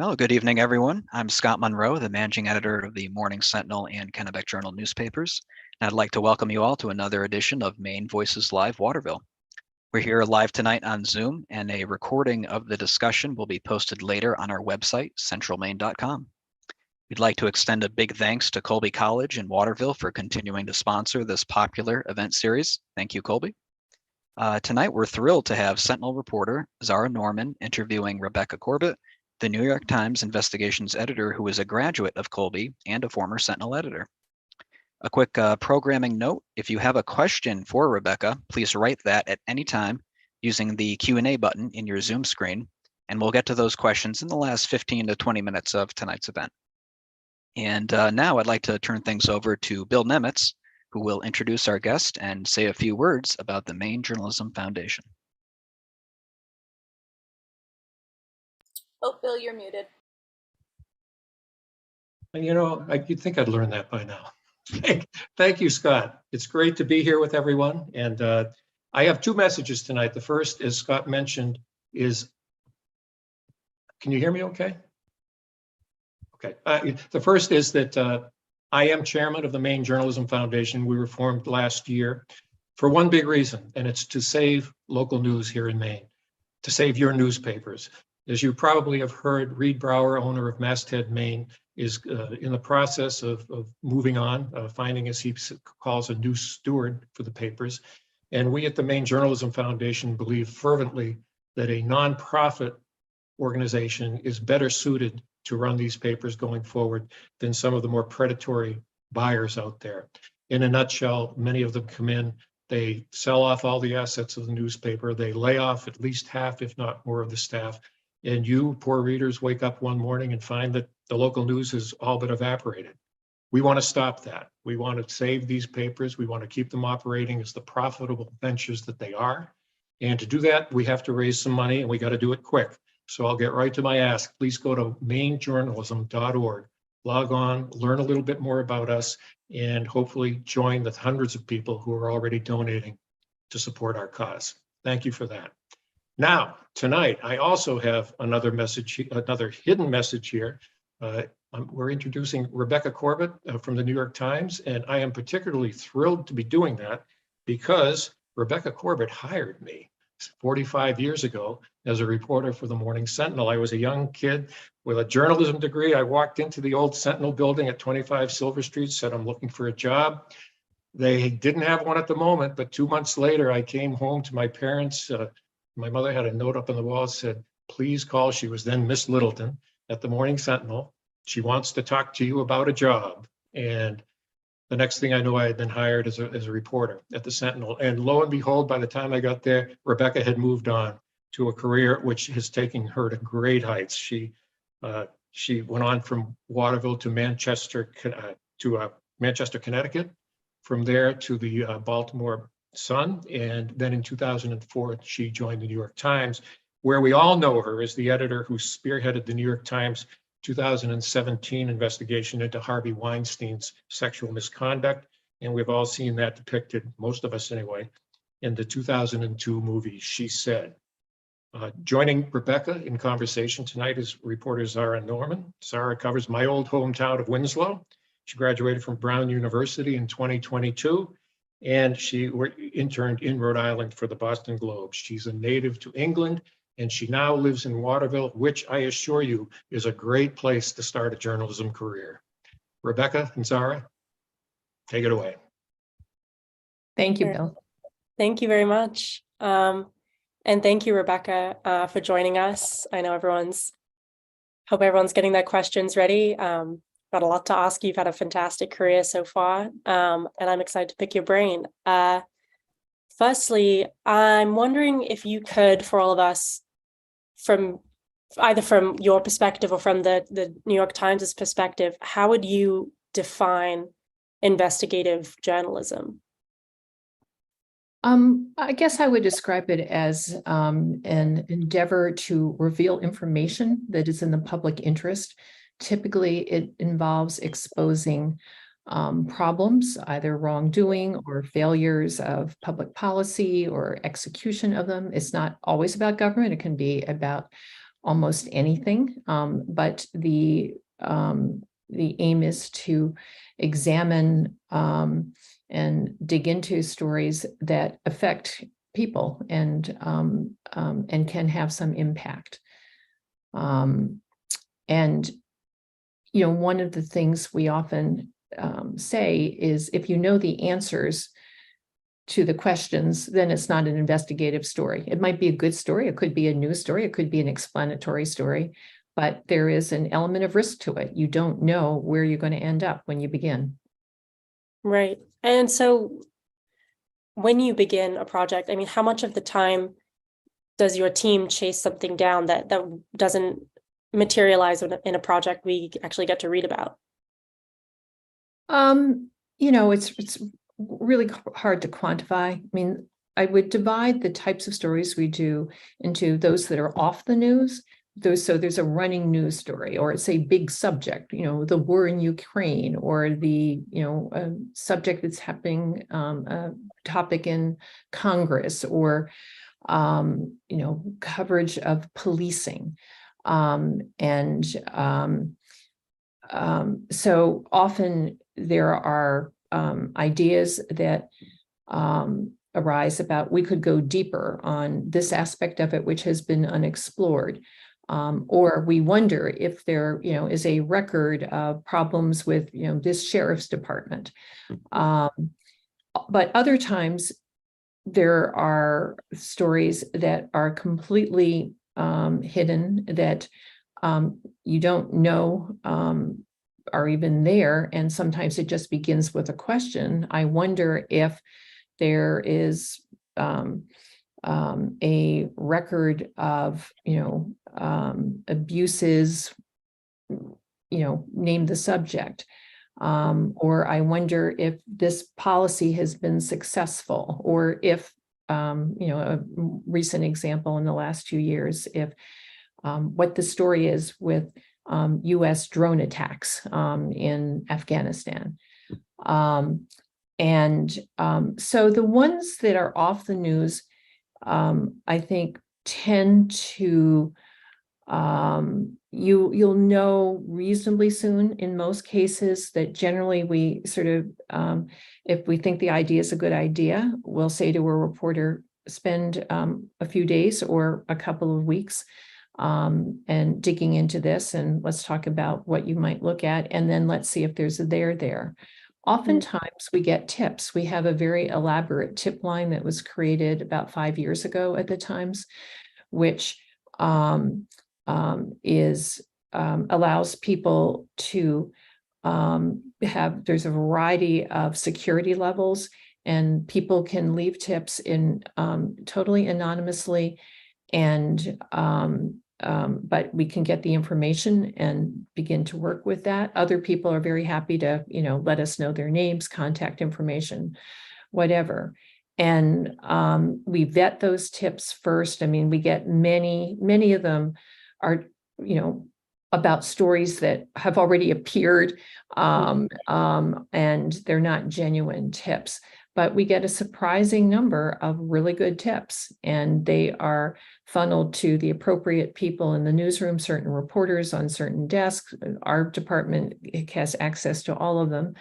Well, good evening, everyone. I'm Scott Monroe, the managing editor of the Morning Sentinel and Kennebec Journal newspapers. And I'd like to welcome you all to another edition of Maine Voices Live Waterville. We're here live tonight on Zoom, and a recording of the discussion will be posted later on our website, centralmaine.com. We'd like to extend a big thanks to Colby College in Waterville for continuing to sponsor this popular event series. Thank you, Colby. Tonight, we're thrilled to have Sentinel reporter Zara Norman interviewing Rebecca Corbett, the New York Times investigations editor who is a graduate of Colby and a former Sentinel editor. A quick programming note, if you have a question for Rebecca, please write that at any time using the Q&A button in your Zoom screen, and we'll get to those questions in the last 15 to 20 minutes of tonight's event. And now I'd like to turn things over to Bill Nemitz, who will introduce our guest and say a few words about the Maine Journalism Foundation. Oh, Bill, you're muted. You know, you'd think I'd learn that by now. Thank you, Scott. It's great to be here with everyone. And I have two messages tonight. The first, as Scott mentioned, is, can you hear me okay? Okay. The first is that I am chairman of the Maine Journalism Foundation. We were formed last year for one big reason, and it's to save local news here in Maine, to save your newspapers. As you probably have heard, Reed Brower, owner of Masthead, Maine, is in the process of moving on, finding, as he calls, a new steward for the papers. And we at the Maine Journalism Foundation believe fervently that a nonprofit organization is better suited to run these papers going forward than some of the more predatory buyers out there. In a nutshell, many of them come in, they sell off all the assets of the newspaper, they lay off at least half, if not more, of the staff. And you, poor readers, wake up one morning and find that the local news has all but evaporated. We want to stop that. We want to save these papers. We want to keep them operating as the profitable ventures that they are. And to do that, we have to raise some money, and we got to do it quick. So I'll get right to my ask. Please go to mainejournalism.org, log on, learn a little bit more about us, and hopefully join the hundreds of people who are already donating to support our cause. Thank you for that. Now, tonight, I also have another message, another hidden message here. We're introducing Rebecca Corbett from the New York Times, and I am particularly thrilled to be doing that because Rebecca Corbett hired me 45 years ago as a reporter for the Morning Sentinel. I was a young kid with a journalism degree. I walked into the old Sentinel building at 25 Silver Street, said, I'm looking for a job. They didn't have one at the moment, but 2 months later, I came home to my parents. My mother had a note up on the wall that said, please call. She was then Miss Littleton at the Morning Sentinel. She wants to talk to you about a job. And the next thing I know, I had been hired as a reporter at the Sentinel. And lo and behold, by the time I got there, Rebecca had moved on to a career which has taken her to great heights. She went on from Waterville to Manchester, Connecticut, from there to the Baltimore Sun. And then in 2004, she joined the New York Times, where we all know her as the editor who spearheaded the New York Times 2017 investigation into Harvey Weinstein's sexual misconduct. And we've all seen that depicted, most of us anyway, in the 2002 movie, She Said. Joining Rebecca in conversation tonight is reporter Zara Norman. Zara covers my old hometown of Winslow. She graduated from Brown University in 2022, and she interned in Rhode Island for the Boston Globe. She's a native to England, and she now lives in Waterville, which I assure you is a great place to start a journalism career. Rebecca and Zara, take it away. Thank you, Bill. Thank you very much. And thank you, Rebecca, for joining us. I know hope everyone's getting their questions ready. Got a lot to ask you. You've had a fantastic career so far, and I'm excited to pick your brain. Firstly, I'm wondering if you could, for all of us, either from your perspective or from the New York Times' perspective, how would you define investigative journalism? I guess I would describe it as an endeavor to reveal information that is in the public interest. Typically, it involves exposing problems, either wrongdoing or failures of public policy or execution of them. It's not always about government. It can be about almost anything. But the aim is to examine and dig into stories that affect people and can have some impact. And one of the things we often say is, if you know the answers to the questions, then it's not an investigative story. It might be a good story. It could be a news story. It could be an explanatory story, but there is an element of risk to it. You don't know where you're going to end up when you begin. Right. And so when you begin a project, I mean, how much of the time does your team chase something down that doesn't materialize in a project we actually get to read about? It's really hard to quantify. I mean, I would divide the types of stories we do into those that are off the news. So there's a running news story, or it's a big subject, the war in Ukraine, or the, a subject that's happening, a topic in Congress, or, coverage of policing. So often there are ideas that arise about, we could go deeper on this aspect of it, which has been unexplored. Or we wonder if there, is a record of problems with, this sheriff's department. But other times there are stories that are completely hidden, that you don't know are even there. And sometimes it just begins with a question. I wonder if there is a record of, abuses, name the subject. Or I wonder if this policy has been successful, or if, a recent example in the last 2 years, if what the story is with US drone attacks in Afghanistan. So the ones that are off the news, I think, tend to, you'll know reasonably soon in most cases. That generally we sort of, if we think the idea is a good idea, we'll say to a reporter, spend a few days or a couple of weeks and digging into this, and let's talk about what you might look at, and then let's see if there's a there. Oftentimes we get tips. We have a very elaborate tip line that was created about 5 years ago at the Times, which allows people to there's a variety of security levels, and people can leave tips in totally anonymously, and but we can get the information and begin to work with that. Other people are very happy to, let us know their names, contact information, whatever. And we vet those tips first. I mean, we get many of them are, about stories that have already appeared, and they're not genuine tips. But we get a surprising number of really good tips, and they are funneled to the appropriate people in the newsroom, certain reporters on certain desks. Our department has access to all of them,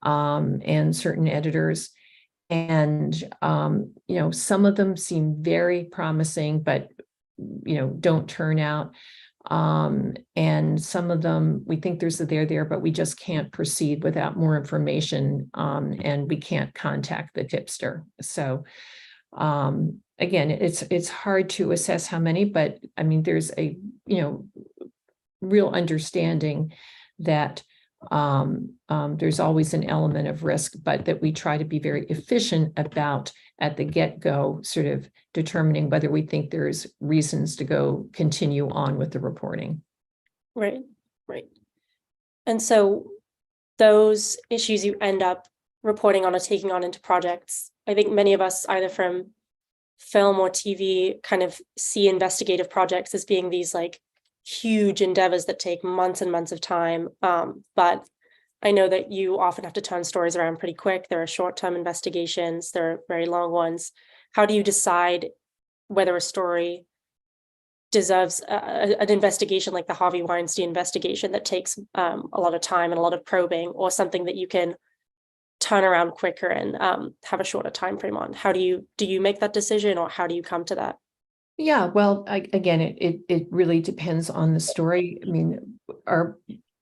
and certain editors. And, some of them seem very promising, but, don't turn out. And some of them, we think there's a there, but we just can't proceed without more information, and we can't contact the tipster. So, again, it's hard to assess how many, but I mean, there's a, real understanding that there's always an element of risk, but that we try to be very efficient about, at the get-go, sort of determining whether we think there's reasons to continue on with the reporting. Right. And so those issues you end up reporting on or taking on into projects, I think many of us, either from film or TV, kind of see investigative projects as being these like huge endeavors that take months and months of time. But I know that you often have to turn stories around pretty quick. There are short-term investigations, there are very long ones. How do you decide whether a story deserves an investigation like the Harvey Weinstein investigation that takes a lot of time and a lot of probing, or something that you can turn around quicker and have a shorter time frame on? How do you make that decision, or how do you come to that? Yeah, well, again, it really depends on the story. I mean,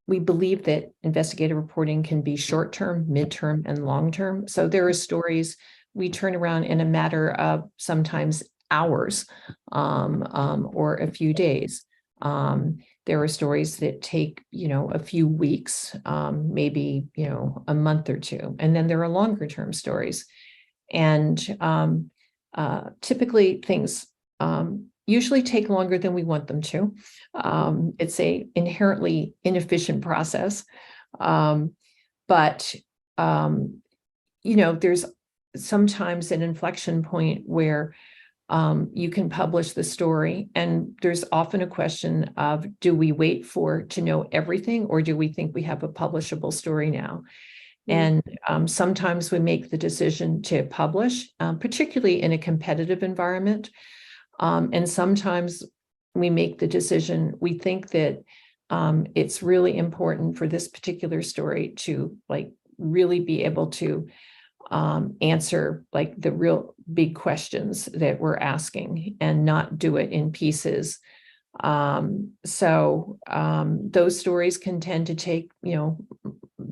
we believe that investigative reporting can be short-term, midterm, and long-term. So there are stories we turn around in a matter of sometimes hours, or a few days. There are stories that take, a few weeks, maybe, a month or two, and then there are longer-term stories. And typically things usually take longer than we want them to. It's a inherently inefficient process. But there's sometimes an inflection point where you can publish the story, and there's often a question of, do we wait to know everything, or do we think we have a publishable story now? And sometimes we make the decision to publish, particularly in a competitive environment. And sometimes we make the decision, we think that it's really important for this particular story to really be able to answer the real big questions that we're asking, and not do it in pieces. So those stories can tend to take,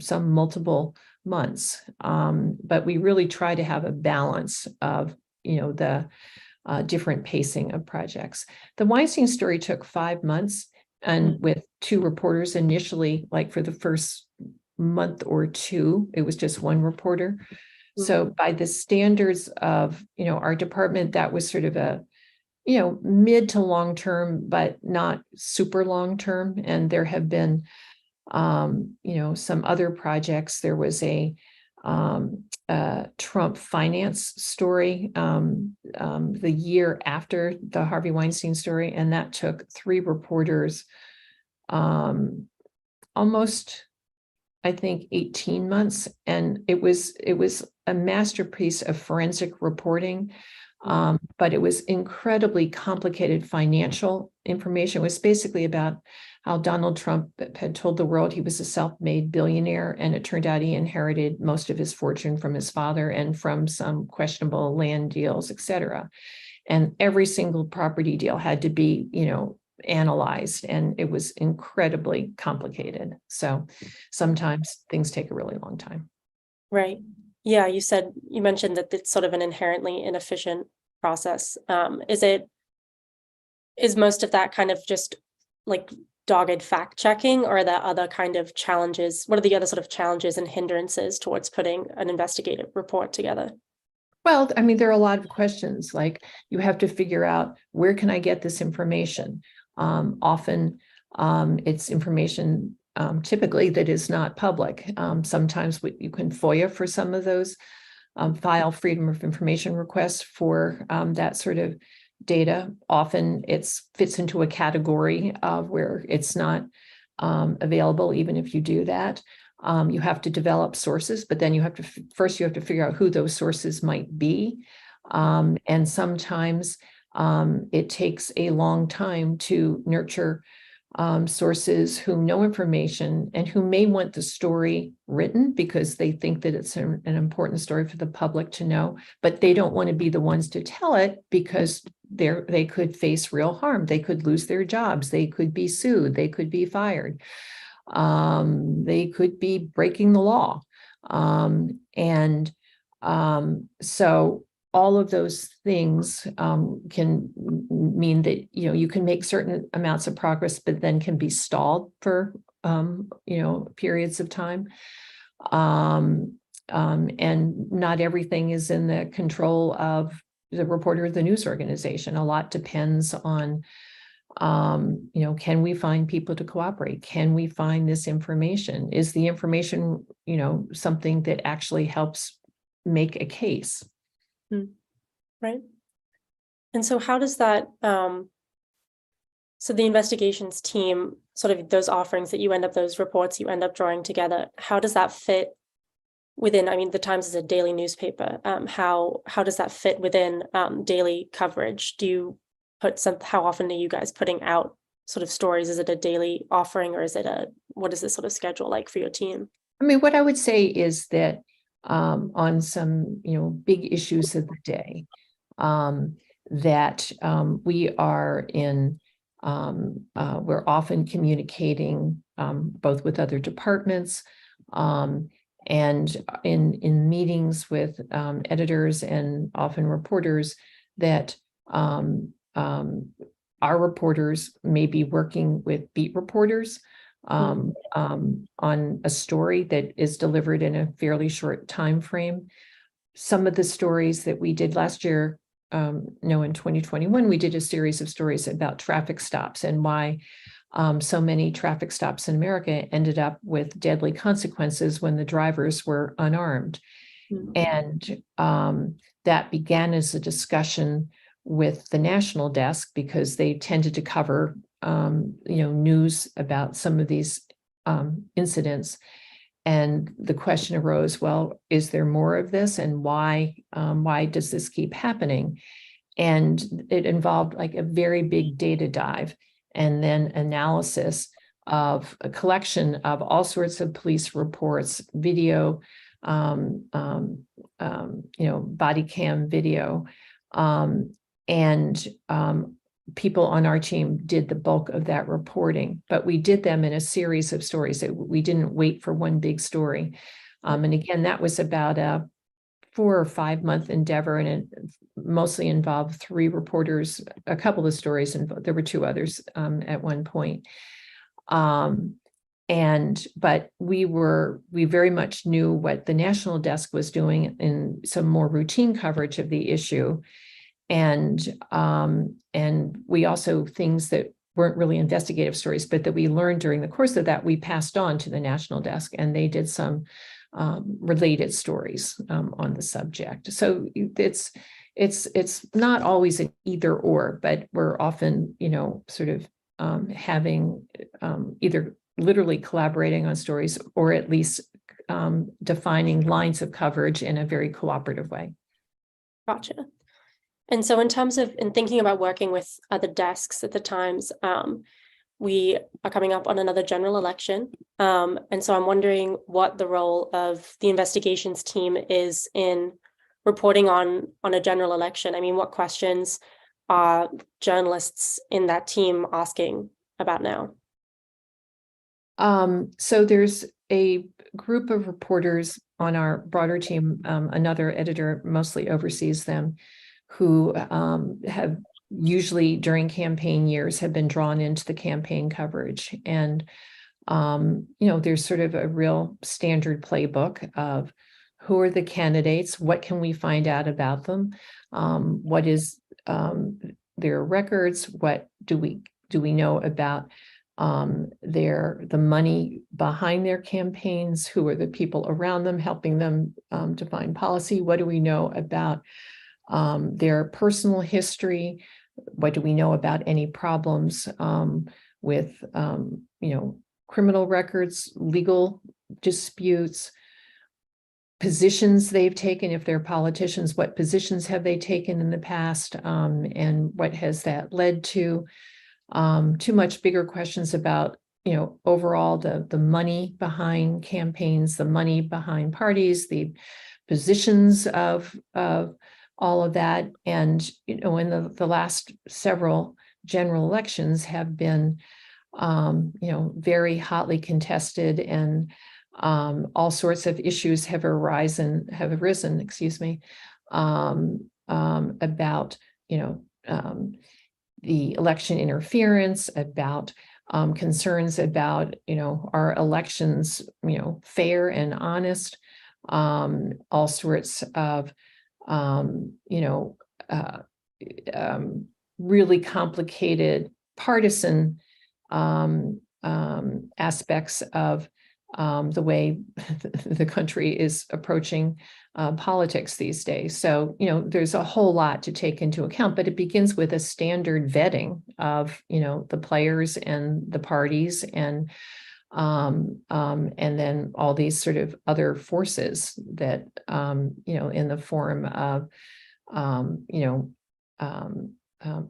some multiple months. But we really try to have a balance of, the different pacing of projects. The Weinstein story took 5 months, and with 2 reporters initially, for the first month or 2, it was just 1 reporter. So by the standards of, our department, that was sort of a, mid to long term, but not super long term. And there have been, some other projects. There was a Trump finance story the year after the Harvey Weinstein story, and that took 3 reporters almost, I think, 18 months. And it was a masterpiece of forensic reporting, but it was incredibly complicated financial information. It was basically about how Donald Trump had told the world he was a self-made billionaire, and it turned out he inherited most of his fortune from his father and from some questionable land deals, et cetera. And every single property deal had to be, analyzed, and it was incredibly complicated. So sometimes things take a really long time. Right. Yeah, you mentioned that it's sort of an inherently inefficient process. Is most of that kind of just dogged fact checking, or are there other kind of challenges? What are the other sort of challenges and hindrances towards putting an investigative report together? Well, I mean, there are a lot of questions, you have to figure out, where can I get this information? Often it's information typically that is not public. Sometimes you can FOIA for some of those, file freedom of information requests for that sort of data. Often it fits into a category of where it's not available, even if you do that. You have to develop sources, but then you have to figure out who those sources might be. And sometimes it takes a long time to nurture sources who know information and who may want the story written because they think that it's an important story for the public to know, but they don't want to be the ones to tell it because they could face real harm. They could lose their jobs. They could be sued. They could be fired. They could be breaking the law. So all of those things can mean that, you can make certain amounts of progress, but then can be stalled for, periods of time. And not everything is in the control of the reporter or the news organization. A lot depends on, can we find people to cooperate? Can we find this information? Is the information, something that actually helps make a case? Right. And so how does that, so the investigations team, sort of those offerings that you end up, those reports you end up drawing together, how does that fit within, the Times is a daily newspaper. How does that fit within daily coverage? Do you how often are you guys putting out sort of stories? Is it a daily offering, or is it what is this sort of schedule like for your team? I mean, what I would say is that on some, big issues of the day, that we are we're often communicating both with other departments and in meetings with editors and often reporters, that our reporters may be working with beat reporters on a story that is delivered in a fairly short time frame. Some of the stories that we did last year, in 2021, we did a series of stories about traffic stops and why so many traffic stops in America ended up with deadly consequences when the drivers were unarmed. And that began as a discussion with the national desk, because they tended to cover news about some of these incidents. And the question arose, well, is there more of this, and why does this keep happening? And it involved like a very big data dive, and then analysis of a collection of all sorts of police reports, video, body cam video, and people on our team did the bulk of that reporting, but we did them in a series of stories. We didn't wait for one big story. And again, that was about a 4 or 5 month endeavor, and it mostly involved 3 reporters, a couple of stories, and there were 2 others at one point. But we very much knew what the national desk was doing in some more routine coverage of the issue. And we also, things that weren't really investigative stories, but that we learned during the course of that, we passed on to the national desk, and they did some related stories on the subject. So it's not always an either or, but we're often, sort of having either literally collaborating on stories, or at least defining lines of coverage in a very cooperative way. Gotcha. And so in thinking about working with other desks at the Times, we are coming up on another general election. And so I'm wondering what the role of the investigations team is in reporting on a general election. I mean, what questions are journalists in that team asking about now? So there's a group of reporters on our broader team, another editor mostly oversees them, who have usually during campaign years have been drawn into the campaign coverage. And, there's sort of a real standard playbook of who are the candidates, what can we find out about them, what is their records, what do we know about the money behind their campaigns, who are the people around them helping them define policy, what do we know about their personal history, what do we know about any problems with criminal records, legal disputes, positions they've taken, if they're politicians, what positions have they taken in the past, and what has that led to. Much bigger questions about, overall the money behind campaigns, the money behind parties, the positions of all of that. And, in the last several general elections have been, very hotly contested, and all sorts of issues have arisen, about, the election interference, about concerns about, our elections, fair and honest, all sorts of, really complicated partisan aspects of the way the country is approaching politics these days. So, there's a whole lot to take into account, but it begins with a standard vetting of, the players and the parties, and then all these sort of other forces that, in the form of,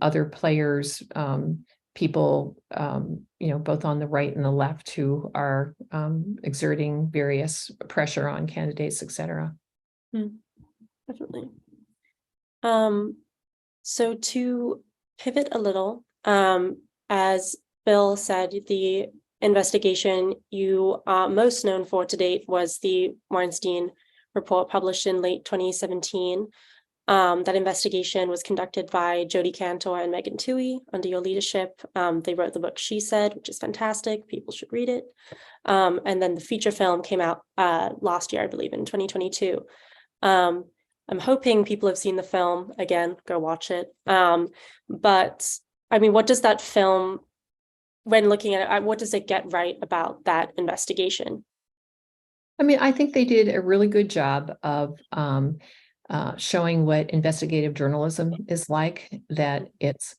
other players, people, both on the right and the left who are exerting various pressure on candidates, et cetera. Definitely. So to pivot a little, as Bill said, the investigation you are most known for to date was the Weinstein report published in late 2017. That investigation was conducted by Jodi Kantor and Megan Twohey under your leadership. They wrote the book She Said, which is fantastic. People should read it. And then the feature film came out last year, I believe, in 2022. I'm hoping people have seen the film. Again, go watch it. But I mean, what does that film, when looking at it, what does it get right about that investigation? I mean, I think they did a really good job of showing what investigative journalism is like, that it's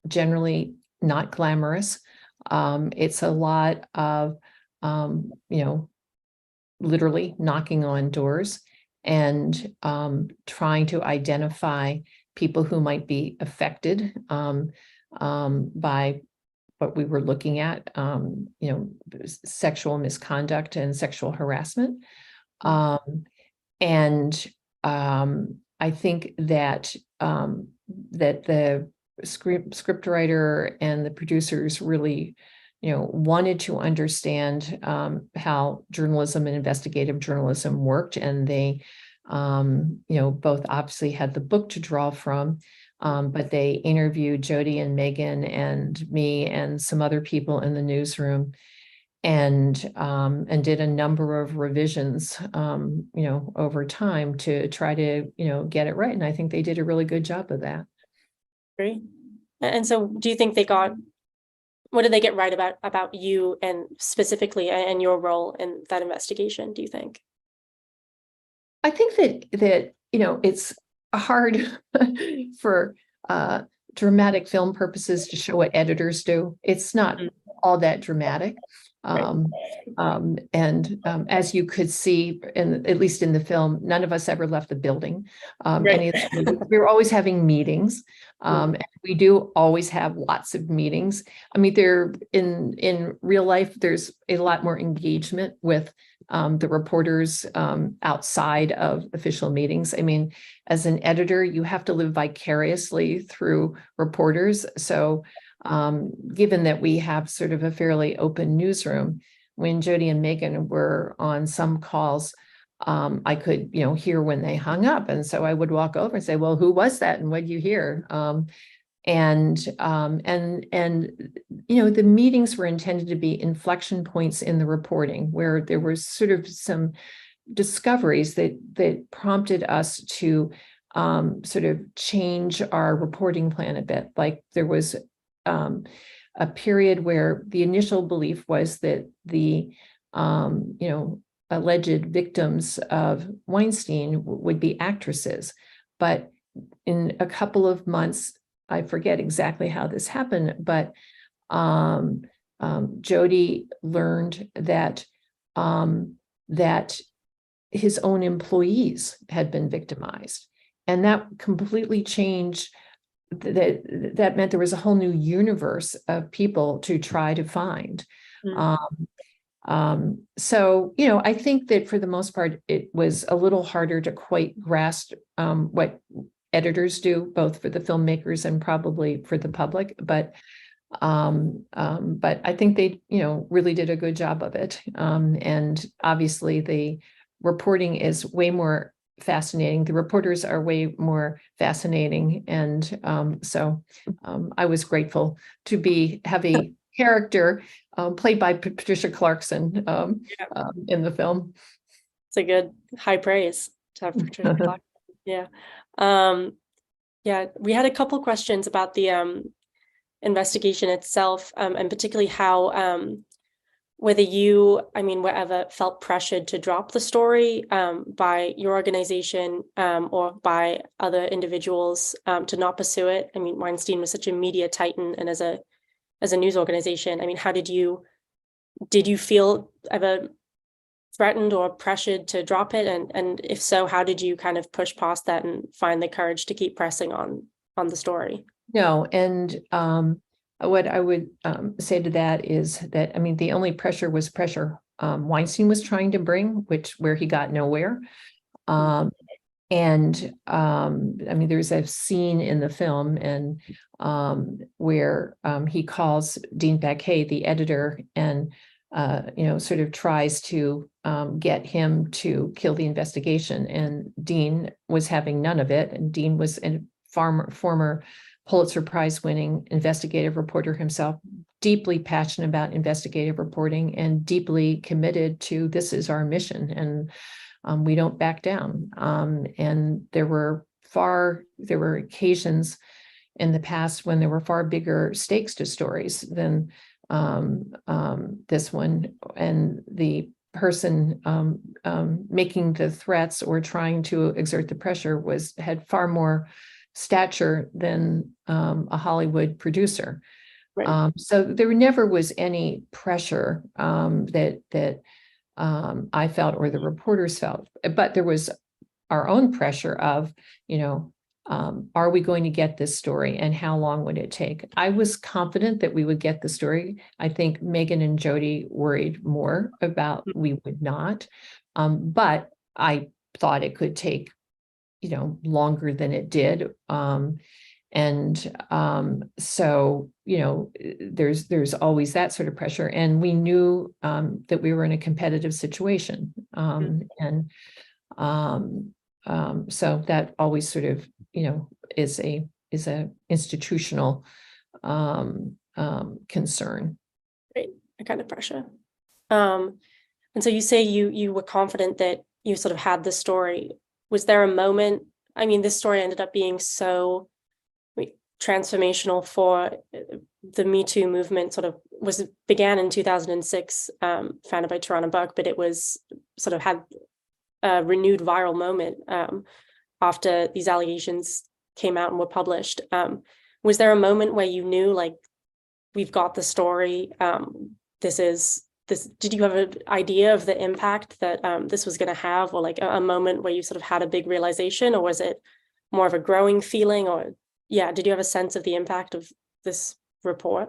generally not glamorous. It's a lot of, literally knocking on doors and trying to identify people who might be affected by what we were looking at, sexual misconduct and sexual harassment. I think that that the scriptwriter and the producers really, wanted to understand how journalism and investigative journalism worked, and they, both obviously had the book to draw from, but they interviewed Jodi and Megan and me and some other people in the newsroom, and did a number of revisions, over time to try to, get it right. And I think they did a really good job of that. Great. And so do you think what did they get right about you and specifically and your role in that investigation, do you think? I think that it's hard for dramatic film purposes to show what editors do. It's not all that dramatic. As you could see, at least in the film, none of us ever left the building. We were always having meetings, and we do always have lots of meetings. I mean, in real life, there's a lot more engagement with the reporters outside of official meetings. I mean, as an editor, you have to live vicariously through reporters. So given that we have sort of a fairly open newsroom, when Jodi and Megan were on some calls, I could, hear when they hung up. And so I would walk over and say, well, who was that? And what did you hear? The meetings were intended to be inflection points in the reporting, where there was sort of some discoveries that prompted us to sort of change our reporting plan a bit. Like there was a period where the initial belief was that the alleged victims of Weinstein would be actresses, but in a couple of months, I forget exactly how this happened, but Jodi learned that his own employees had been victimized, and that completely changed. That meant there was a whole new universe of people to try to find. So, I think that for the most part, it was a little harder to quite grasp what editors do, both for the filmmakers and probably for the public. But I think they, really did a good job of it. And obviously, the reporting is way more fascinating. The reporters are way more fascinating. And so I was grateful to have a character played by Patricia Clarkson in the film. It's a good high praise to have Patricia Clarkson. Yeah. We had a couple questions about the investigation itself, and particularly how whether you, were ever felt pressured to drop the story by your organization or by other individuals to not pursue it. I mean, Weinstein was such a media titan, and as a news organization, how did you feel ever threatened or pressured to drop it? And if so, how did you kind of push past that and find the courage to keep pressing on on the story. No, and what I would say to that is that, I mean, the only pressure was pressure Weinstein was trying to bring, where he got nowhere. And I mean, there's a scene in the film and where he calls Dean Baquet, the editor, and sort of tries to get him to kill the investigation. And Dean was having none of it. And Dean was a former Pulitzer Prize winning investigative reporter himself, deeply passionate about investigative reporting and deeply committed to this is our mission. And we don't back down. And there were occasions in the past when there were far bigger stakes to stories than this one. And the person making the threats or trying to exert the pressure had far more stature than a Hollywood producer. Right. So there never was any pressure that I felt or the reporters felt, but there was our own pressure of, are we going to get this story and how long would it take? I was confident that we would get the story. I think Megan and Jody worried more about we would not, but I thought it could take, longer than it did. So, there's always that sort of pressure. And we knew that we were in a competitive situation. So that always sort of, is a institutional concern. Right, a kind of pressure. And so you say you were confident that you sort of had the story. Was there a moment? I mean, this story ended up being so transformational for the Me Too movement. Began in 2006, founded by Tarana Buck, but it was sort of had a renewed viral moment after these allegations came out and were published. Was there a moment where you knew, like, we've got the story? Did you have an idea of the impact that this was going to have, or like a moment where you sort of had a big realization, or was it more of a growing feeling? Or did you have a sense of the impact of this report?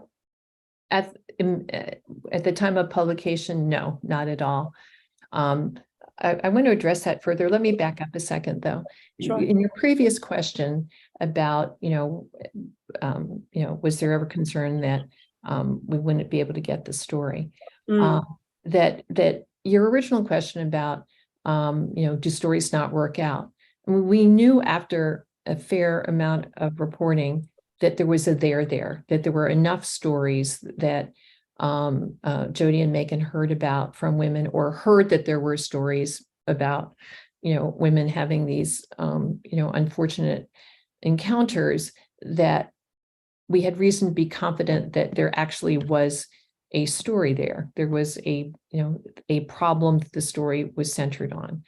At the time of publication, no, not at all. I want to address that further. Let me back up a second, though. Sure. In your previous question about, was there ever concern that we wouldn't be able to get the story? That your original question about, do stories not work out? I mean, we knew after a fair amount of reporting that there was that there were enough stories that Jody and Megan heard about from women, or heard that there were stories about, women having these, unfortunate encounters, that we had reason to be confident that there actually was a story there. There was a problem that the story was centered on.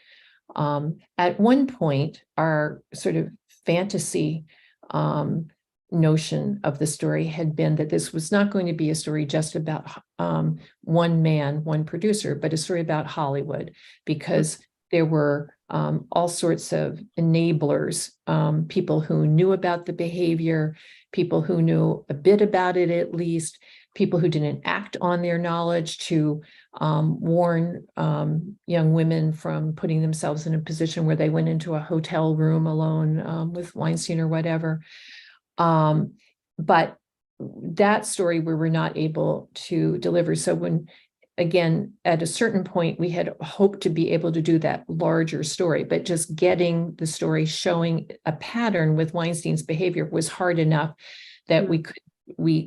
At one point, our sort of fantasy notion of the story had been that this was not going to be a story just about one man, one producer, but a story about Hollywood, because there were all sorts of enablers, people who knew about the behavior, people who knew a bit about it at least, people who didn't act on their knowledge to warn young women from putting themselves in a position where they went into a hotel room alone with Weinstein or whatever. But that story we were not able to deliver. So when, again, at a certain point, we had hoped to be able to do that larger story, but just getting the story showing a pattern with Weinstein's behavior was hard enough that we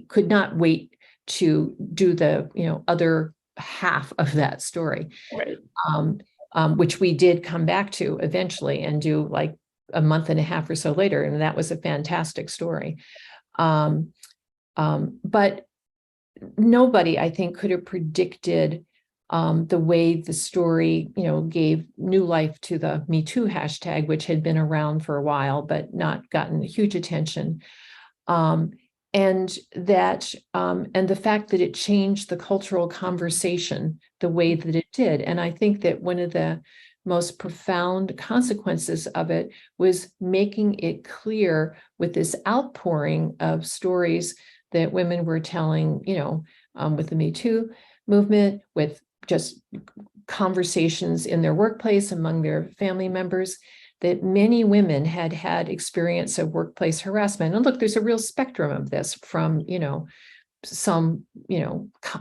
could not wait to do the other half of that story, Right. Which we did come back to eventually and do like a month and a half or so later, and that was a fantastic story. But nobody, I think, could have predicted the way the story, gave new life to the Me Too hashtag, which had been around for a while but not gotten huge attention. And the fact that it changed the cultural conversation the way that it did. And I think that one of the most profound consequences of it was making it clear with this outpouring of stories that women were telling, with the Me Too movement, with just conversations in their workplace among their family members, that many women had had experience of workplace harassment. And look, there's a real spectrum of this from, some,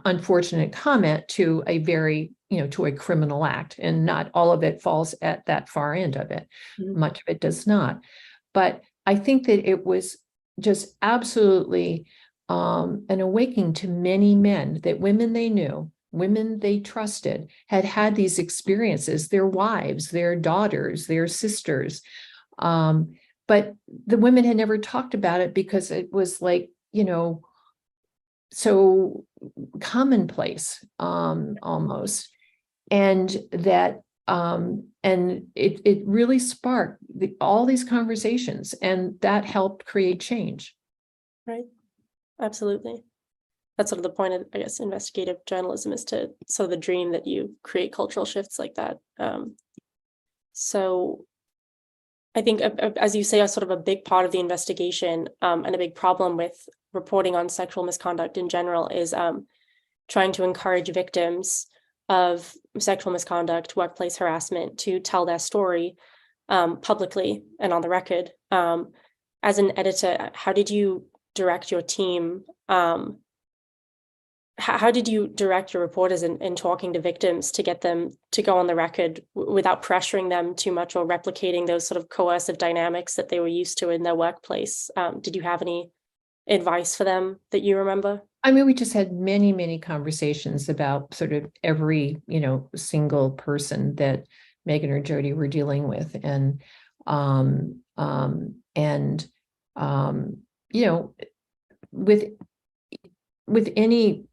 unfortunate comment to a very, to a criminal act. And not all of it falls at that far end of it. Much of it does not. But I think that it was just absolutely an awakening to many men, that women they knew, women they trusted, had had these experiences, their wives, their daughters, their sisters. But the women had never talked about it because it was like, so commonplace, almost. And that, and it really sparked all these conversations, and that helped create change. Right. Absolutely. That's sort of the point of, I guess, investigative journalism, is to sort of the dream that you create cultural shifts like that. So I think, as you say, a sort of a big part of the investigation, and a big problem with reporting on sexual misconduct in general is trying to encourage victims of sexual misconduct, workplace harassment, to tell their story publicly and on the record. As an editor, how did you direct your team? How did you direct your reporters in talking to victims to get them to go on the record without pressuring them too much or replicating those sort of coercive dynamics that they were used to in their workplace? Did you have any advice for them that you remember? I mean, we just had many, many conversations about sort of every, single person that Megan or Jody were dealing with. And, with any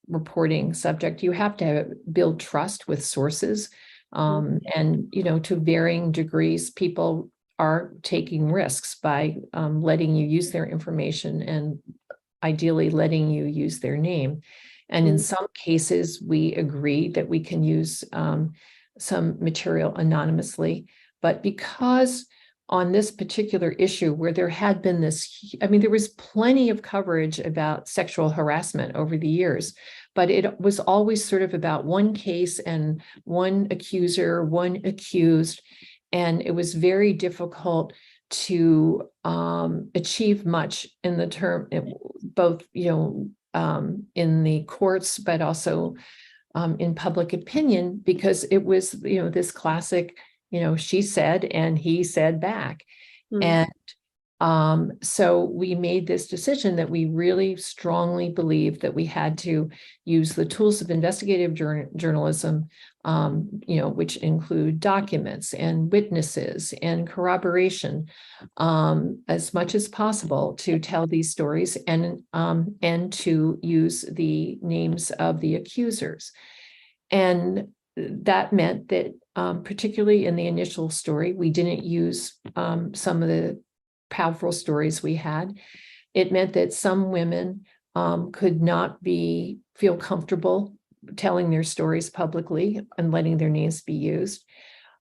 reporting subject, you have to build trust with sources. And, to varying degrees, people are taking risks by letting you use their information, and ideally letting you use their name. And in some cases, we agree that we can use some material anonymously. But because on this particular issue where there had been there was plenty of coverage about sexual harassment over the years, but it was always sort of about one case and one accuser, one accused. And it was very difficult to achieve much in the term, both, in the courts, but also in public opinion, because it was, this classic, she said and he said back. And so we made this decision that we really strongly believed that we had to use the tools of investigative journalism, which include documents and witnesses and corroboration, as much as possible to tell these stories, and to use the names of the accusers. And that meant that, particularly in the initial story, we didn't use some of the powerful stories we had. It meant that some women could not feel comfortable telling their stories publicly and letting their names be used.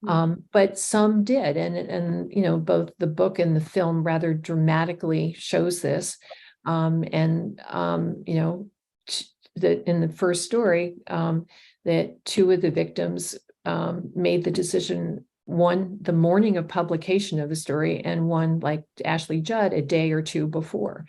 But some did. And both the book and the film rather dramatically shows this. That in the first story, that two of the victims made the decision, one the morning of publication of the story, and one, like Ashley Judd, a day or two before.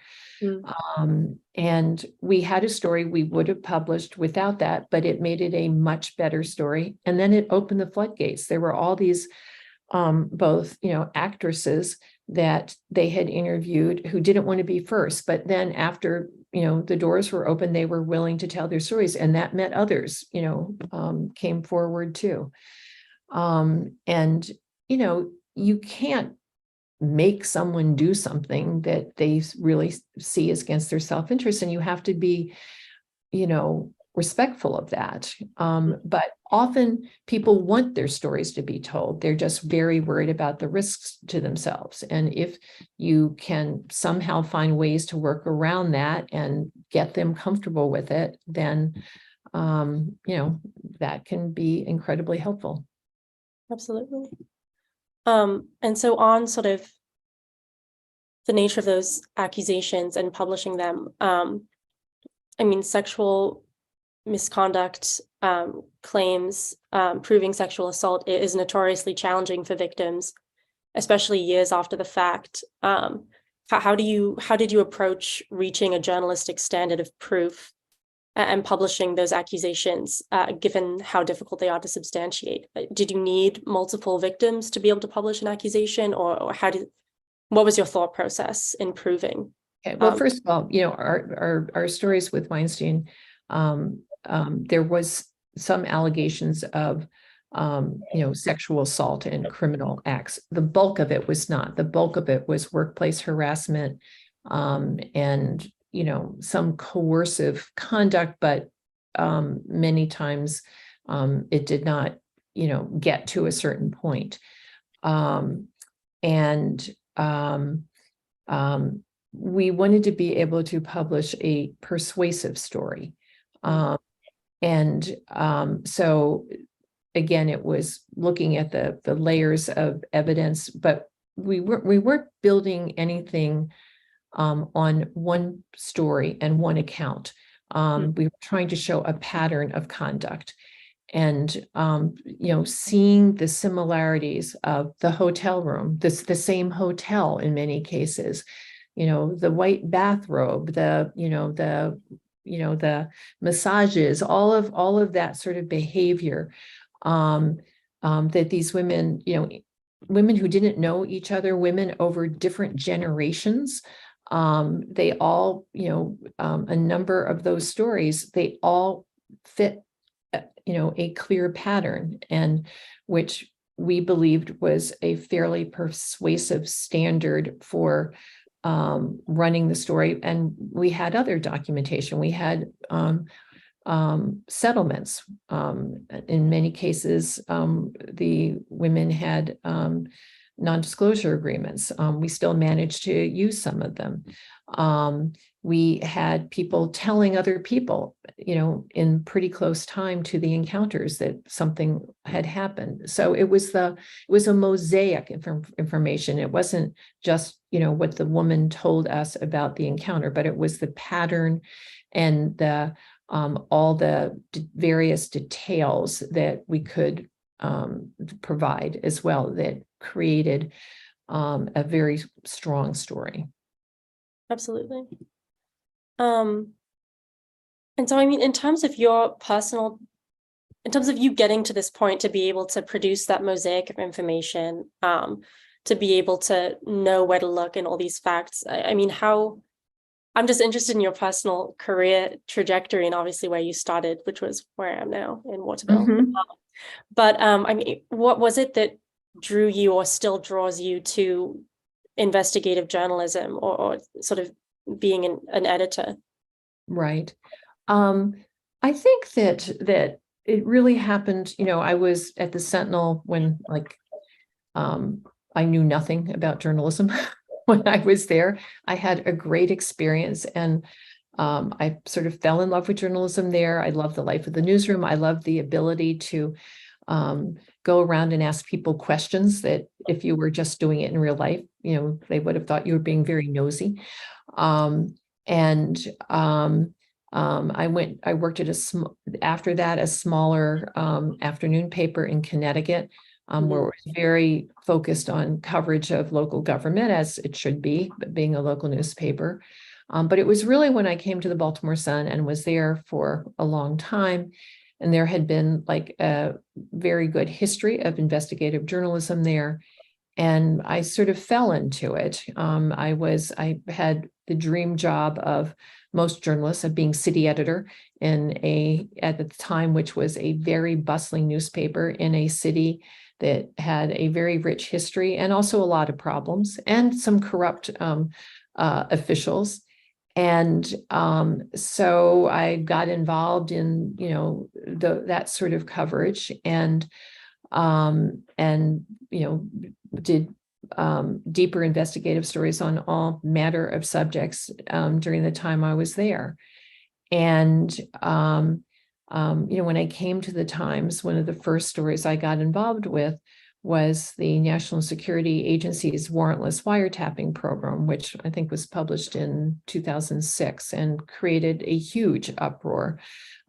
And we had a story we would have published without that, but it made it a much better story. And then it opened the floodgates. There were all these both, actresses that they had interviewed who didn't want to be first, but then after, the doors were open, they were willing to tell their stories, and that meant others, came forward too. And, you can't make someone do something that they really see as against their self-interest, and you have to be, respectful of that. But often people want their stories to be told. They're just very worried about the risks to themselves. And if you can somehow find ways to work around that and get them comfortable with it, then, that can be incredibly helpful. Absolutely. And so on sort of the nature of those accusations and publishing them, I mean, sexual misconduct claims, proving sexual assault is notoriously challenging for victims, especially years after the fact. How did you approach reaching a journalistic standard of proof and publishing those accusations, given how difficult they are to substantiate? Did you need multiple victims to be able to publish an accusation, or what was your thought process in proving? Okay. Well, first of all, our stories with Weinstein, there was some allegations of sexual assault and criminal acts. The bulk of it was not. The bulk of it was workplace harassment, and some coercive conduct, but many times it did not get to a certain point. We wanted to be able to publish a persuasive story. So again, it was looking at the layers of evidence, but we weren't building anything on one story and one account. We were trying to show a pattern of conduct, and seeing the similarities of the hotel room, the same hotel in many cases, the white bathrobe, the massages, all of that sort of behavior, that these women, women who didn't know each other, women over different generations, they all, a number of those stories, they all fit, a clear pattern, and which we believed was a fairly persuasive standard for running the story. And we had other documentation. We had settlements. In many cases, the women had non-disclosure agreements. We still managed to use some of them. We had people telling other people, in pretty close time to the encounters, that something had happened. So it was a mosaic information. It wasn't just, what the woman told us about the encounter, but it was the pattern and the all the various details that we could provide as well, that created a very strong story. Absolutely. And so, I mean, in terms of you getting to this point to be able to produce that mosaic of information, to be able to know where to look and all these facts, I mean, I'm just interested in your personal career trajectory, and obviously where you started, which was where I am now in Waterville. Mm-hmm. But I mean, what was it that drew you or still draws you to investigative journalism, or sort of being an editor? Right. I think that it really happened, I was at the Sentinel when I knew nothing about journalism. When I was there, I had a great experience, and I sort of fell in love with journalism there. I loved the life of the newsroom. I loved the ability to go around and ask people questions that if you were just doing it in real life, they would have thought you were being very nosy. I worked at after that, a smaller afternoon paper in Connecticut, where it was very focused on coverage of local government, as it should be, but being a local newspaper. But it was really when I came to the Baltimore Sun and was there for a long time, and there had been a very good history of investigative journalism there, and I sort of fell into it. I had the dream job of most journalists, of being city editor at the time, which was a very bustling newspaper in a city that had a very rich history and also a lot of problems and some corrupt officials. And so I got involved in, that sort of coverage, and did deeper investigative stories on all matter of subjects during the time I was there. And when I came to the Times, one of the first stories I got involved with was the National Security Agency's warrantless wiretapping program, which I think was published in 2006 and created a huge uproar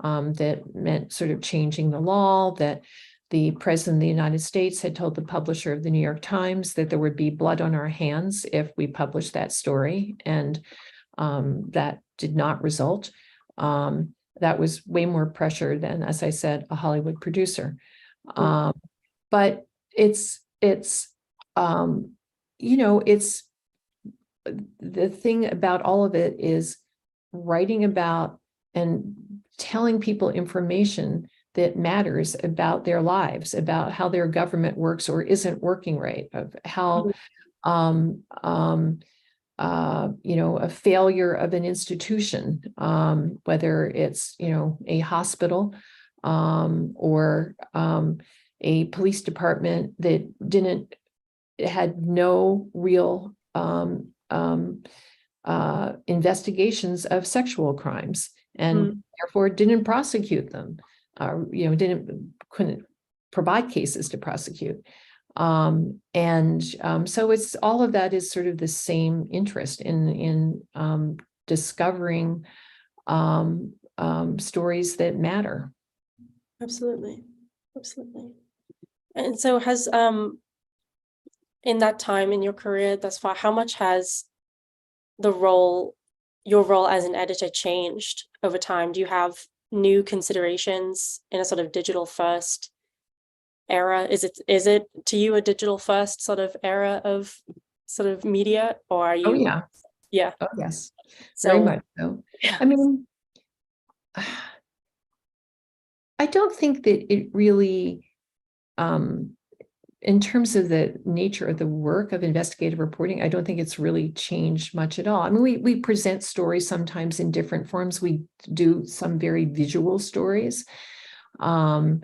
that meant sort of changing the law, that the President of the United States had told the publisher of the New York Times that there would be blood on our hands if we published that story. And that did not result. That was way more pressure than, as I said, a Hollywood producer. But it's the thing about all of it is writing about and telling people information that matters about their lives, about how their government works or isn't working right, of how a failure of an institution, whether it's, a hospital or a police department that had no real investigations of sexual crimes and therefore didn't prosecute them, couldn't provide cases to prosecute. So it's all of that is sort of the same interest in discovering stories that matter. Absolutely. And so has in that time in your career thus far, how much has your role as an editor changed over time? Do you have new considerations in a sort of digital first era? Is it to you a digital first sort of era of sort of media, or are you? Oh yeah. Oh yes. Very much so. Yeah. I mean, I don't think that it really, in terms of the nature of the work of investigative reporting, I don't think it's really changed much at all. I mean, we present stories sometimes in different forms. We do some very visual stories. Sometimes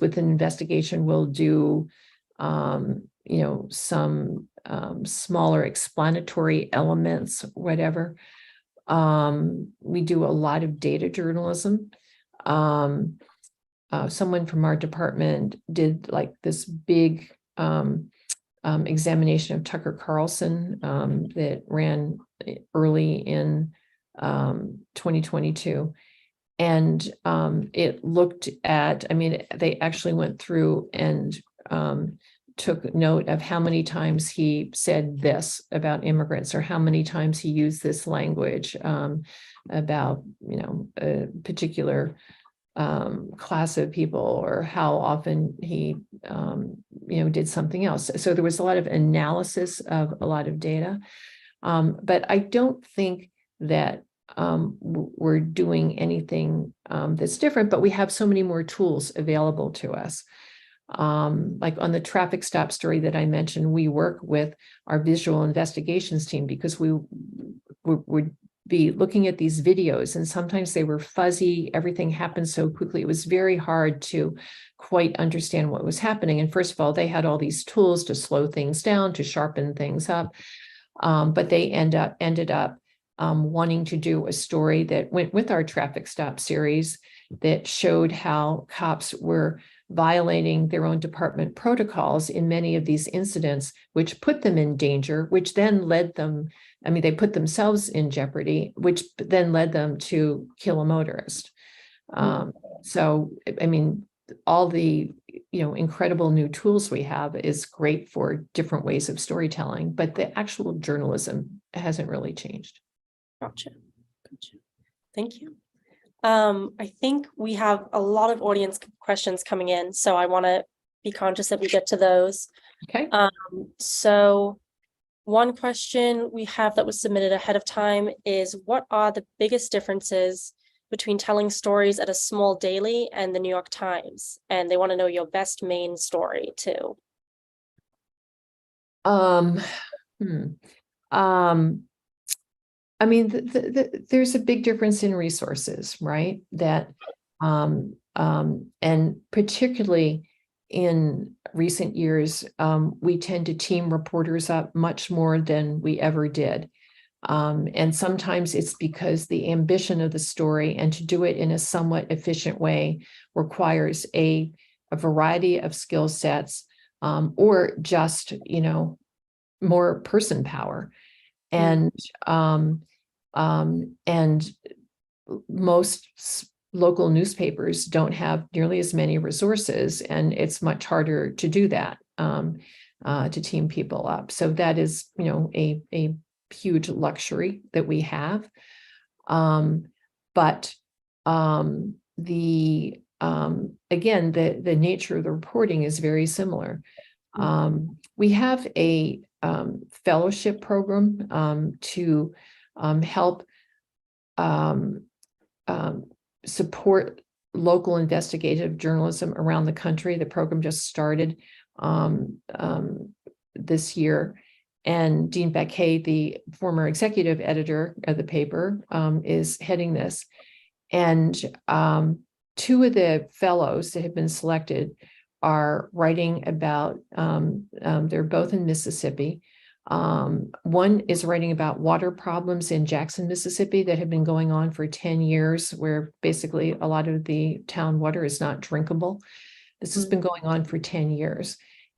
with an investigation, we'll do, some smaller explanatory elements, whatever. We do a lot of data journalism. Someone from our department did like this big examination of Tucker Carlson that ran early in 2022. And it looked at, they actually went through and took note of how many times he said this about immigrants, or how many times he used this language about, a particular class of people, or how often he, did something else. So there was a lot of analysis of a lot of data. But I don't think that we're doing anything that's different, but we have so many more tools available to us. Like on the traffic stop story that I mentioned, we work with our visual investigations team because we would be looking at these videos, and sometimes they were fuzzy. Everything happened so quickly. It was very hard to quite understand what was happening. And first of all, they had all these tools to slow things down, to sharpen things up. But they ended up wanting to do a story that went with our traffic stop series that showed how cops were violating their own department protocols in many of these incidents, which put them in danger, which then led them, they put themselves in jeopardy, which then led them to kill a motorist. So, all the, incredible new tools we have is great for different ways of storytelling, but the actual journalism hasn't really changed. Gotcha. Thank you. I think we have a lot of audience questions coming in, so I want to be conscious that we get to those. Okay. So one question we have that was submitted ahead of time is, what are the biggest differences between telling stories at a small daily and the New York Times? And they want to know your best Maine story too. There's a big difference in resources, right? That, and particularly in recent years, we tend to team reporters up much more than we ever did. And sometimes it's because the ambition of the story and to do it in a somewhat efficient way requires a variety of skill sets, or just, more person power. And most local newspapers don't have nearly as many resources, and it's much harder to do that, to team people up. So that is, a huge luxury that we have. But again, the nature of the reporting is very similar. We have a fellowship program to help support local investigative journalism around the country. The program just started this year. And Dean Baquet, the former executive editor of the paper, is heading this. And two of the fellows that have been selected are writing about, they're both in Mississippi. One is writing about water problems in Jackson, Mississippi that have been going on for 10 years, where basically a lot of the town water is not drinkable. This has been going on for 10 years.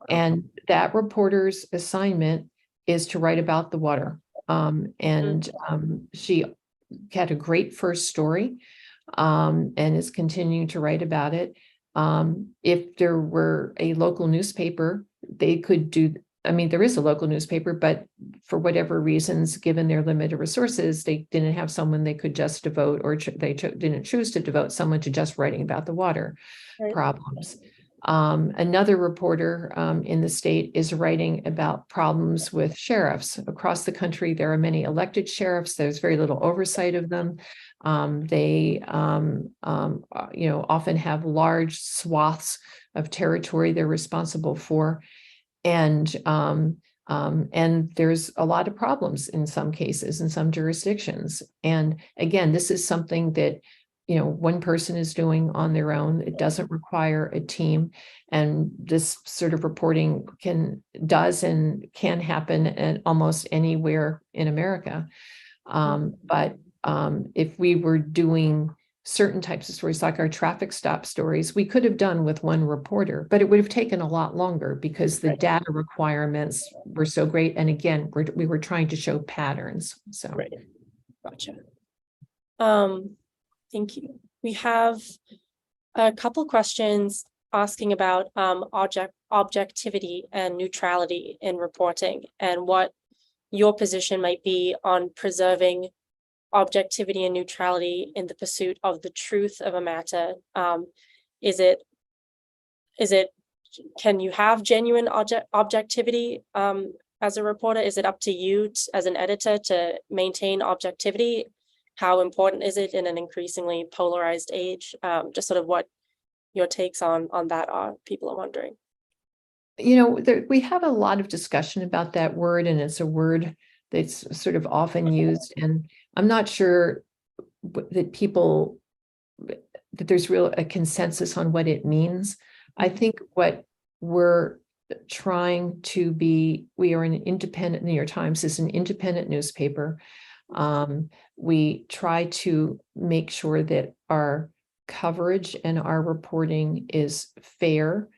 And that reporter's assignment is to write about the water. She had a great first story, and is continuing to write about it. If there were a local newspaper, they could do, there is a local newspaper, but for whatever reasons, given their limited resources, they didn't have someone they could just devote, or they didn't choose to devote someone to just writing about the water problems. Another reporter in the state is writing about problems with sheriffs across the country. There are many elected sheriffs. There's very little oversight of them. They often have large swaths of territory they're responsible for. And there's a lot of problems in some cases, in some jurisdictions. And again, this is something that one person is doing on their own. It doesn't require a team. And this sort of reporting can happen at almost anywhere in America. But if we were doing certain types of stories, like our traffic stop stories, we could have done with one reporter, but it would have taken a lot longer because the data requirements were so great. And again, we were trying to show patterns. So, Gotcha. Thank you. We have a couple questions asking about objectivity and neutrality in reporting, and what your position might be on preserving objectivity and neutrality in the pursuit of the truth of a matter. Can you have genuine objectivity as a reporter? Is it up to you as an editor to maintain objectivity? How important is it in an increasingly polarized age? Just sort of what your takes on that are, people are wondering. We have a lot of discussion about that word, and it's a word that's sort of often used. And I'm not sure that there's a consensus on what it means. I think what we're trying to be, we are an independent, New York Times is an independent newspaper. We try to make sure that our coverage and our reporting is fair,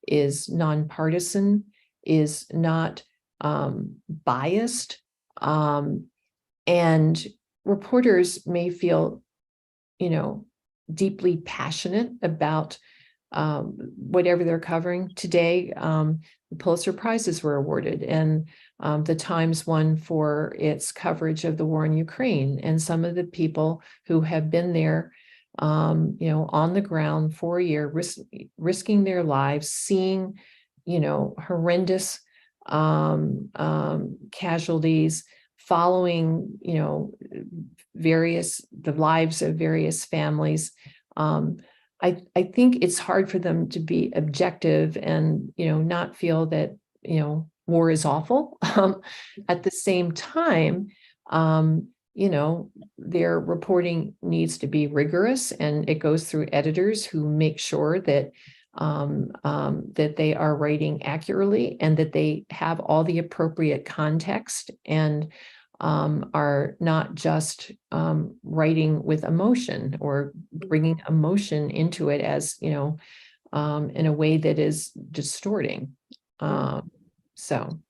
is nonpartisan, is not biased. And reporters may feel, deeply passionate about whatever they're covering. Today, the Pulitzer Prizes were awarded, and the Times won for its coverage of the war in Ukraine. And some of the people who have been there, on the ground for a year, risking their lives, seeing, horrendous casualties, following, the lives of various families. I think it's hard for them to be objective and, not feel that, war is awful. At the same time, their reporting needs to be rigorous, and it goes through editors who make sure that that they are writing accurately and that they have all the appropriate context. And are not just writing with emotion or bringing emotion into it as, you know, in a way that is distorting. So.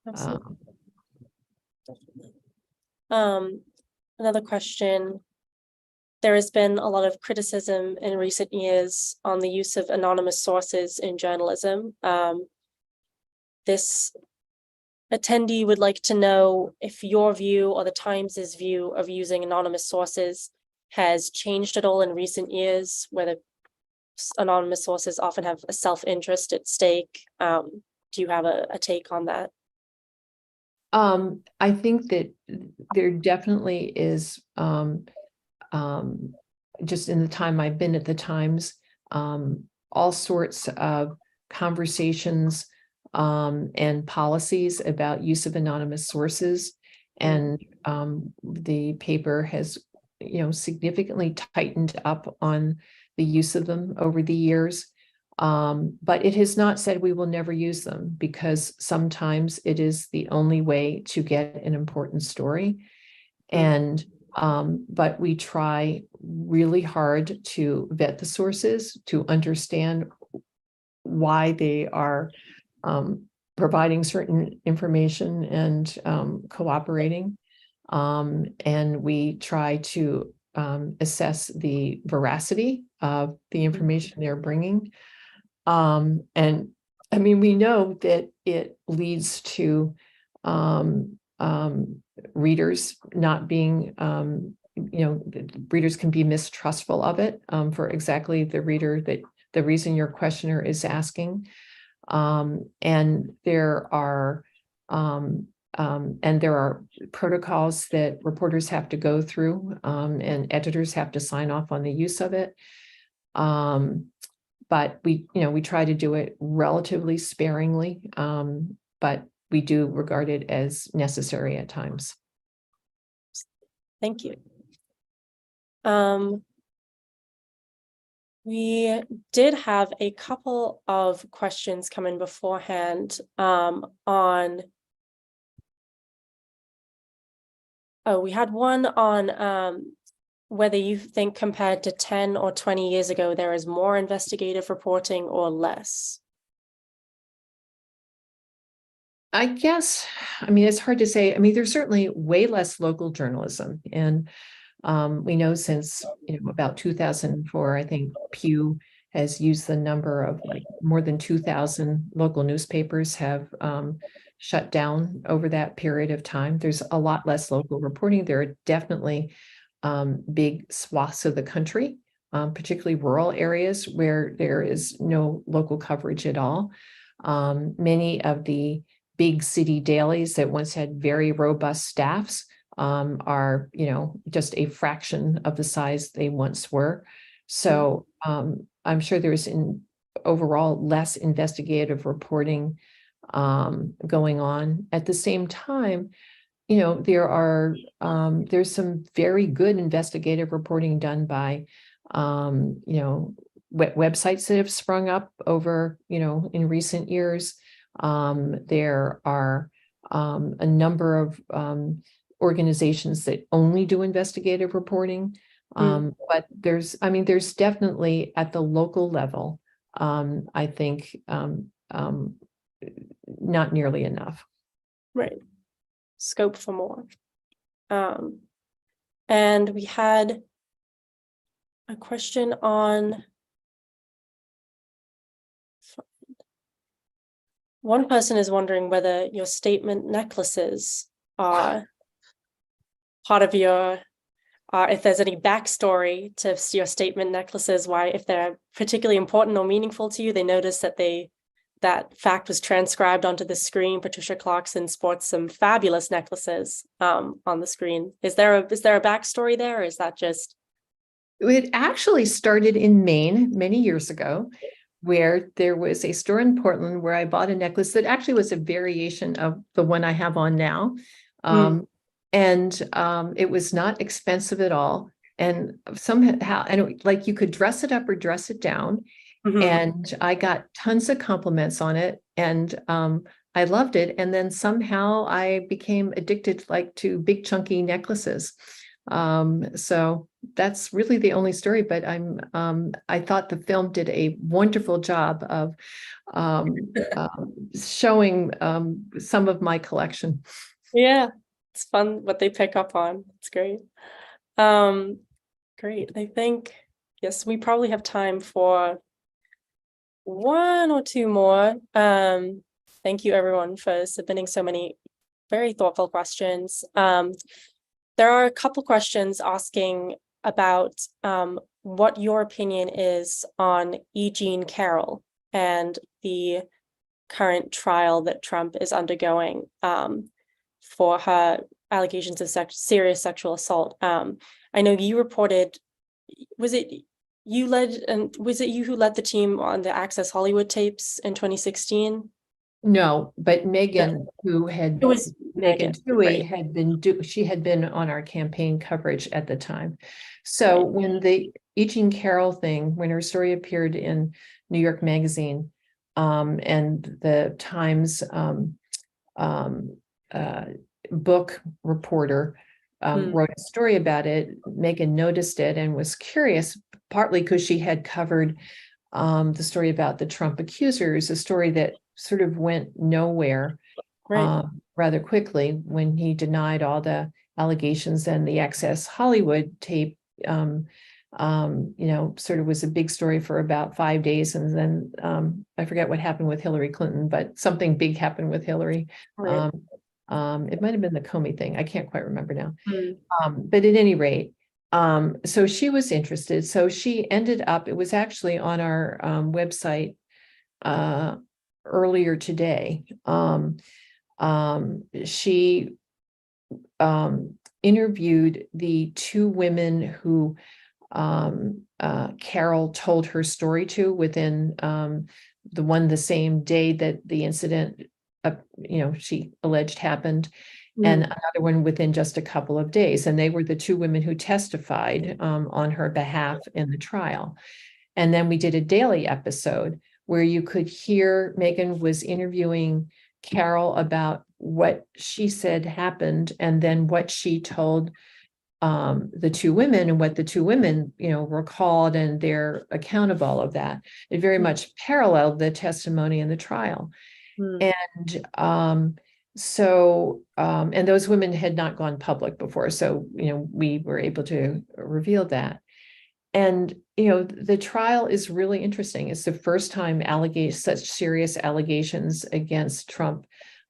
Absolutely. Another question. There has been a lot of criticism in recent years on the use of anonymous sources in journalism. This attendee would like to know if your view or the Times's view of using anonymous sources has changed at all in recent years, whether anonymous sources often have a self-interest at stake. Do you have a take on that? I think that there definitely is, just in the time I've been at the Times, all sorts of conversations and policies about use of anonymous sources. And the paper has, you know, significantly tightened up on the use of them over the years. But it has not said we will never use them, because sometimes it is the only way to get an important story. And but we try really hard to vet the sources, to understand why they are providing certain information and cooperating. And we try to assess the veracity of the information they're bringing. And I mean, we know that it leads to readers not being, you know, readers can be mistrustful of it for exactly the reason your questioner is asking. And there are protocols that reporters have to go through, and editors have to sign off on the use of it. But we try to do it relatively sparingly, but we do regard it as necessary at times. Thank you. We did have a couple of questions come in beforehand we had one on whether you think compared to 10 or 20 years ago, there is more investigative reporting or less. I guess, I mean, it's hard to say. I mean, there's certainly way less local journalism. And we know since, you know, about 2004, I think Pew has used the number of like more than 2,000 local newspapers have shut down over that period of time. There's a lot less local reporting. There are definitely big swaths of the country, particularly rural areas where there is no local coverage at all. Many of the big city dailies that once had very robust staffs are, you know, just a fraction of the size they once were. So I'm sure there's overall less investigative reporting going on. At the same time, you know, there's some very good investigative reporting done by, you know, websites that have sprung up over, you know, in recent years. There are a number of organizations that only do investigative reporting. But there's definitely at the local level, I think, not nearly enough. Right. Scope for more. And we had a question on one person is wondering whether your statement necklaces are part of your, if there's any backstory to your statement necklaces, why, if they're particularly important or meaningful to you. They noticed that that fact was transcribed onto the screen. Patricia Clarkson sports some fabulous necklaces on the screen. Is there a backstory there, or is that just? It actually started in Maine many years ago, where there was a store in Portland where I bought a necklace that actually was a variation of the one I have on now. And it was not expensive at all. And somehow, like you could dress it up or dress it down. And I got tons of compliments on it. And I loved it. And then somehow I became addicted to big chunky necklaces. So that's really the only story, but I thought the film did a wonderful job of showing some of my collection. Yeah, it's fun what they pick up on. It's great. Great. I think, yes, we probably have time for one or two more. Thank you everyone for submitting so many very thoughtful questions. There are a couple questions asking about what your opinion is on E. Jean Carroll and the current trial that Trump is undergoing for her allegations of serious sexual assault. I know you reported, was it you who led the team on the Access Hollywood tapes in 2016? No, but Megan, who had It was Megan Megan, Toohey right. she had been on our campaign coverage at the time. So when the E. Jean Carroll thing, when her story appeared in New York Magazine, and the Times book reporter wrote a story about it, Megan noticed it and was curious, partly because she had covered the story about the Trump accusers, a story that sort of went nowhere rather quickly when he denied all the allegations, and the Access Hollywood tape sort of was a big story for about 5 days, and then I forget what happened with Hillary Clinton, but something big happened with Hillary. Right. It might have been the Comey thing, I can't quite remember now. But at any rate, so she was interested. So she ended up, it was actually on our website earlier today. She interviewed the two women who Carol told her story to within the same day that the incident she alleged happened, and another one within just a couple of days. And they were the two women who testified on her behalf in the trial. And then we did a daily episode where you could hear Megan was interviewing Carol about what she said happened, and then what she told the two women, and what the two women, recalled, and their account of all of that. It very much paralleled the testimony in the trial. And and those women had not gone public before, so we were able to reveal that. And the trial is really interesting. It's the first time such serious allegations against Trump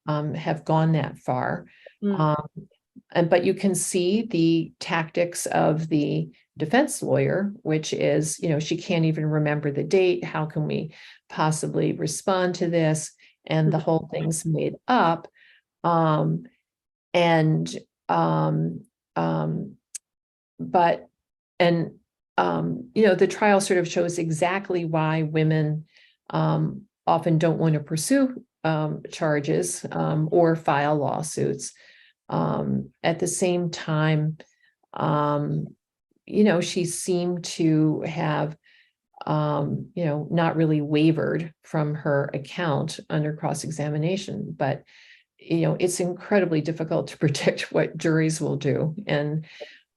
have gone that far. But you can see the tactics of the defense lawyer, which is, she can't even remember the date. How can we possibly respond to this? And the whole thing's made up. The trial sort of shows exactly why women often don't want to pursue charges or file lawsuits. At the same time, she seemed to have not really wavered from her account under cross-examination, but it's incredibly difficult to predict what juries will do. And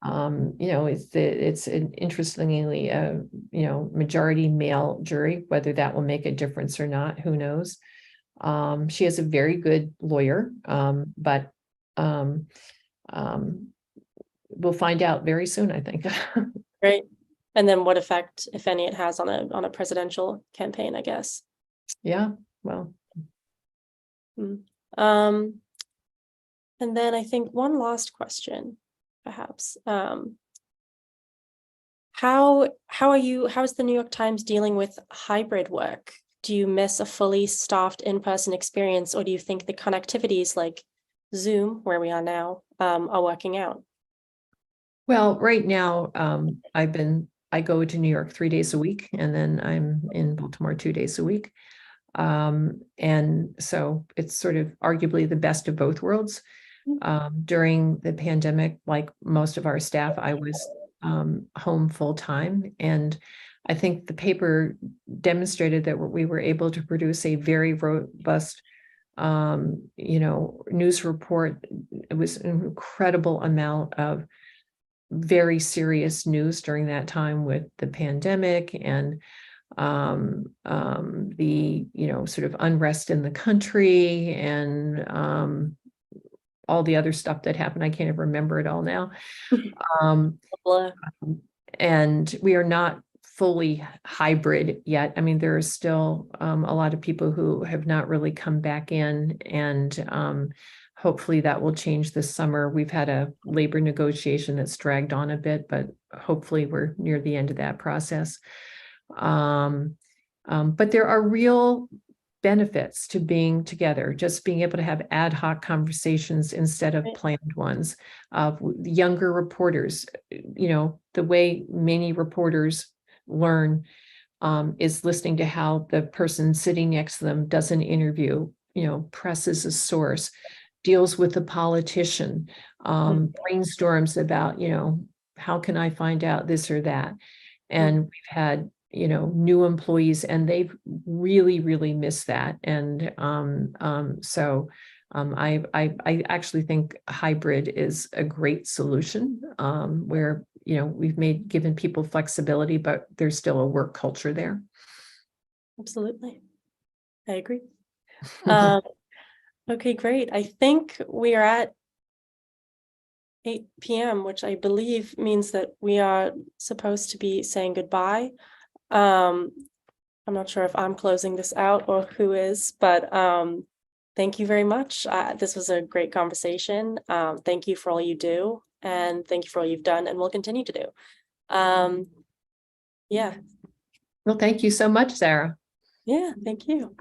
it's an interestingly majority male jury. Whether that will make a difference or not, who knows. She has a very good lawyer, but we'll find out very soon, I think. Great. And then what effect, if any, it has on a presidential campaign, I guess. Yeah. Well. And then I think one last question, perhaps. How is the New York Times dealing with hybrid work? Do you miss a fully staffed in-person experience, or do you think the connectivities like Zoom, where we are now, are working out? Well, right now, I go to New York 3 days a week, and then I'm in Baltimore 2 days a week. And so it's sort of arguably the best of both worlds. During the pandemic, like most of our staff, I was home full time. And I think the paper demonstrated that we were able to produce a very robust news report. It was an incredible amount of very serious news during that time with the pandemic and the sort of unrest in the country and all the other stuff that happened. I can't even remember it all now. And we are not fully hybrid yet. I mean, there are still a lot of people who have not really come back in, and hopefully that will change this summer. We've had a labor negotiation that's dragged on a bit, but hopefully we're near the end of that process. But there are real benefits to being together, just being able to have ad hoc conversations instead of planned ones. Younger reporters, the way many reporters learn is listening to how the person sitting next to them does an interview, presses a source, deals with the politician, brainstorms about, how can I find out this or that? And we've had new employees, and they've really missed that. And I actually think hybrid is a great solution, where we've given people flexibility, but there's still a work culture there. Absolutely, I agree. Okay, great. I think we are at 8 p.m., which I believe means that we are supposed to be saying goodbye. I'm not sure if I'm closing this out or who is, but thank you very much. This was a great conversation. Thank you for all you do, and thank you for all you've done and will continue to do. Yeah. Well, thank you so much, Zara. Yeah, thank you.